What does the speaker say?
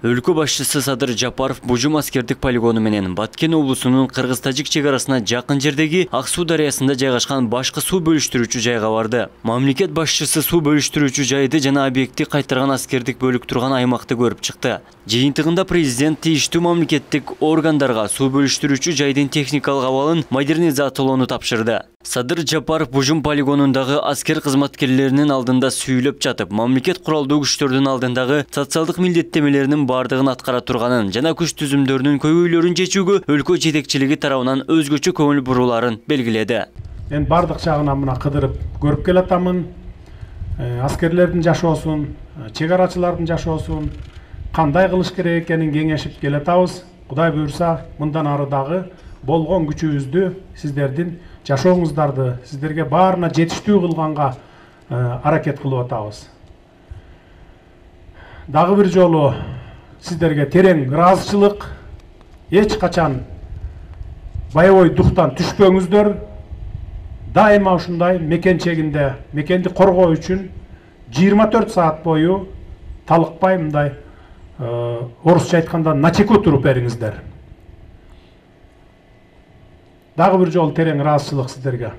Өлкө башчысы Садыр Жапаров Бужум аскердик полигону менен Баткен облусунун Кыргыз-Тажик чегарасына жакын жердеги Ак суу дарыясында жайгашкан башкы суу бөлүштүрүүчү жайга барды. Мамлекет башчысы суу бөлүштүрүүчү жайды жана объектти кайтарган аскердик бөлүк турган аймакты көрүп чыкты. Жыйынтыгында президент тийиштүү мамлекеттик органдарга суу бөлүштүрүүчү жайдын техникалык абалын модернизациялоону тапшырды. Садыр Жапаров Бужум полигонундагы аскер кызматкерлеринин алдында сүйлөп жатып, мамлекет куралдуу күчтөрдүн алдындагы социалдык милдеттемелеринин бардыгын аткара турганын жана күч түзүмдөрүнүн көйгөйлөрүн чечүүгө өлкө жетекчилиги тарабынан өзгөчө көңүл буруларын белгиледи. Мен бардык жагынан мына кыдырып көрүп келатамын. Аскерлердин жашоосун, чегарачылардын жашоосун кандай кылыш керек экенин кеңешип келатабыз. Кудай буйрса, мындан ары дагы болгон күчүбүздү сиздердин жашооңуздарды сиздерге баарына жетиштүү кылганга аракет кылып атабыз. Дагы бир жолу сиздерге терең ыраазычылык, эч качан боевой духтан түшпөңүздөр. Дайыма ушундай мекенчегинде, мекенди коргоо үчүн 24 саат бою талыкпай мындай орусча айтканда начеку туруп бериңиздер. Дагы бир жолу терең ыраазычылык сиздерге.